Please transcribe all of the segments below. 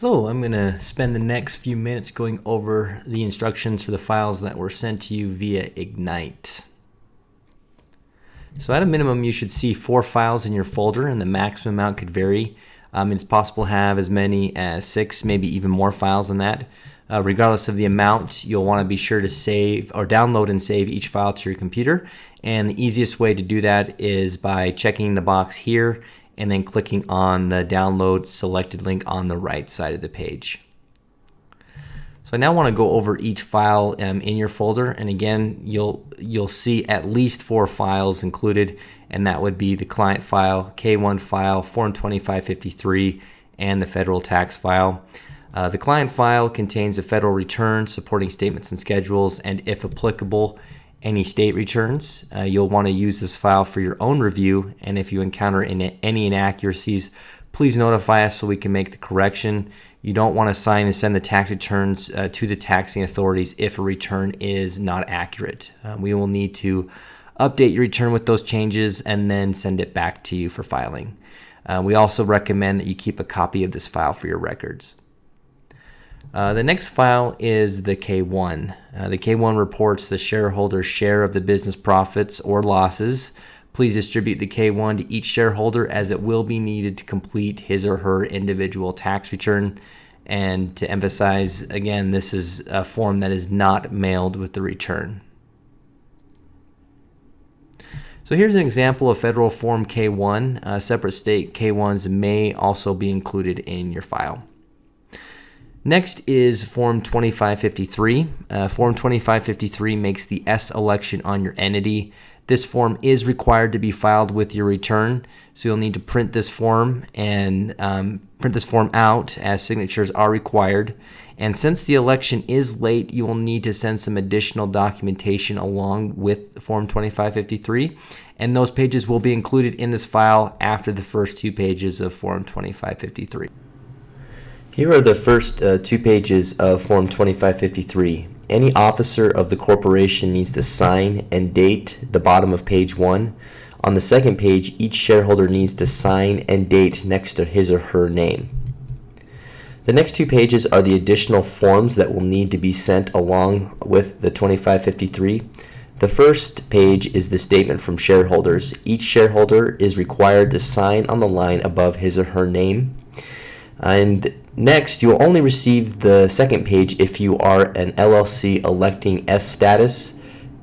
Hello, I'm going to spend the next few minutes going over the instructions for the files that were sent to you via Egnyte. So at a minimum, you should see 4 files in your folder, and the maximum amount could vary. It's possible to have as many as 6, maybe even more files than that. Regardless of the amount, you'll want to be sure to save or download and save each file to your computer. And the easiest way to do that is by checking the box here and then clicking on the download selected link on the right side of the page. So I now want to go over each file in your folder, and again you'll see at least 4 files included, and that would be the client file, K1 file, Form 2553, and the federal tax file. The client file contains a federal return, supporting statements and schedules, and if applicable, any state returns. You'll want to use this file for your own review, and if you encounter any inaccuracies, please notify us so we can make the correction. You don't want to sign and send the tax returns to the taxing authorities if a return is not accurate. We will need to update your return with those changes and then send it back to you for filing. We also recommend that you keep a copy of this file for your records. The next file is the K1. The K1 reports the shareholder's share of the business profits or losses. Please distribute the K1 to each shareholder, as it will be needed to complete his or her individual tax return. And to emphasize, again, this is a form that is not mailed with the return. So here's an example of federal form K1. Separate state K1s may also be included in your file. Next is Form 2553. Form 2553 makes the S election on your entity. This form is required to be filed with your return, so you'll need to print this form and print this form out, as signatures are required. And since the election is late, you will need to send some additional documentation along with Form 2553, and those pages will be included in this file after the first 2 pages of Form 2553. Here are the first 2 pages of Form 2553. Any officer of the corporation needs to sign and date the bottom of page 1. On the second page, each shareholder needs to sign and date next to his or her name. The next 2 pages are the additional forms that will need to be sent along with the 2553. The first page is the statement from shareholders. Each shareholder is required to sign on the line above his or her name. And next, you'll only receive the second page if you are an LLC electing S status.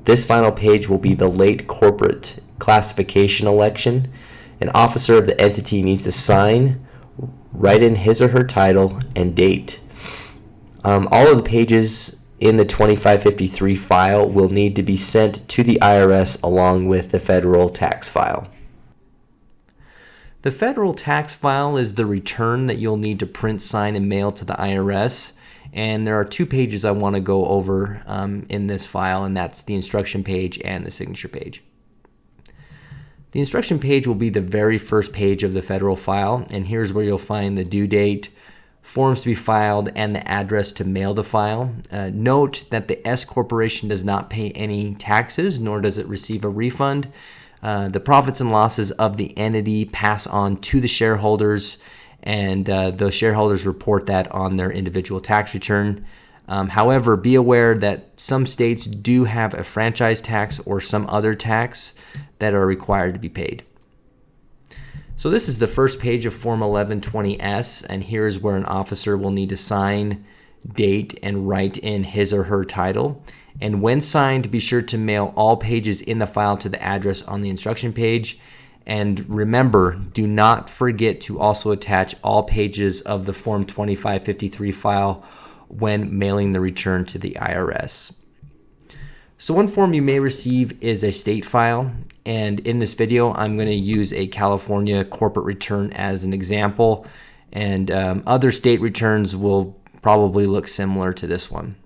This final page will be the late corporate classification election. An officer of the entity needs to sign, write in his or her title, and date. All of the pages in the 2553 file will need to be sent to the IRS along with the federal tax file. The federal tax file is the return that you'll need to print, sign, and mail to the IRS. And there are 2 pages I want to go over in this file, and that's the instruction page and the signature page. The instruction page will be the very first page of the federal file, and here's where you'll find the due date, forms to be filed, and the address to mail the file. Note that the S corporation does not pay any taxes, nor does it receive a refund. The profits and losses of the entity pass on to the shareholders, and the shareholders report that on their individual tax return. However, be aware that some states do have a franchise tax or some other tax that are required to be paid. So this is the first page of Form 1120S, and here's where an officer will need to sign, date, and write in his or her title. And when signed, be sure to mail all pages in the file to the address on the instruction page. And remember, do not forget to also attach all pages of the Form 2553 file when mailing the return to the IRS. So one form you may receive is a state file. And in this video, I'm going to use a California corporate return as an example. And other state returns will probably look similar to this one.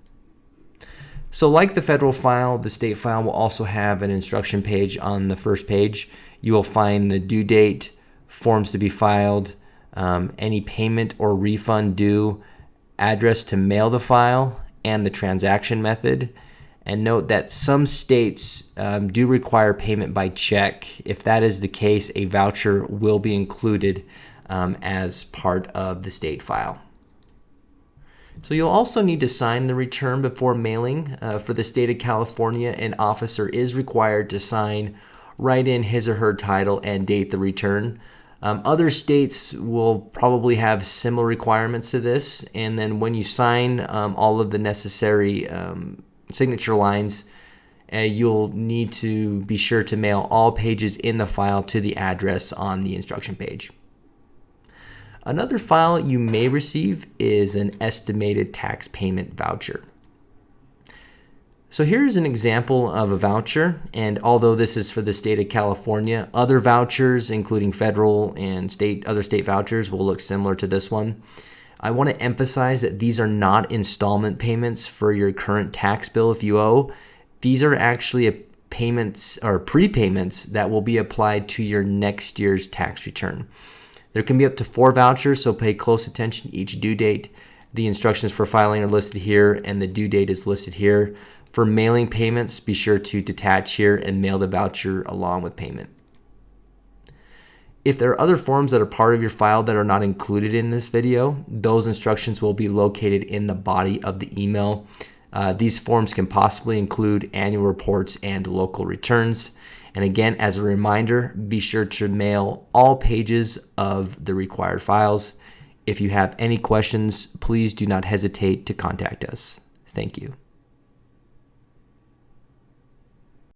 So like the federal file, the state file will also have an instruction page on the first page. You will find the due date, forms to be filed, any payment or refund due, address to mail the file, and the transaction method. And note that some states do require payment by check. If that is the case, a voucher will be included as part of the state file. So you'll also need to sign the return before mailing. For the state of California, an officer is required to sign, write in his or her title, and date the return. Other states will probably have similar requirements to this, and then when you sign all of the necessary signature lines, you'll need to be sure to mail all pages in the file to the address on the instruction page. Another file you may receive is an estimated tax payment voucher. So here's an example of a voucher, and although this is for the state of California, other vouchers, including federal and other state vouchers, will look similar to this one. I want to emphasize that these are not installment payments for your current tax bill if you owe. These are actually payments or prepayments that will be applied to your next year's tax return. There can be up to 4 vouchers, so pay close attention to each due date. The instructions for filing are listed here, and the due date is listed here. For mailing payments, be sure to detach here and mail the voucher along with payment. If there are other forms that are part of your file that are not included in this video, those instructions will be located in the body of the email. These forms can possibly include annual reports and local returns. And again, as a reminder, be sure to mail all pages of the required files. If you have any questions, please do not hesitate to contact us. Thank you.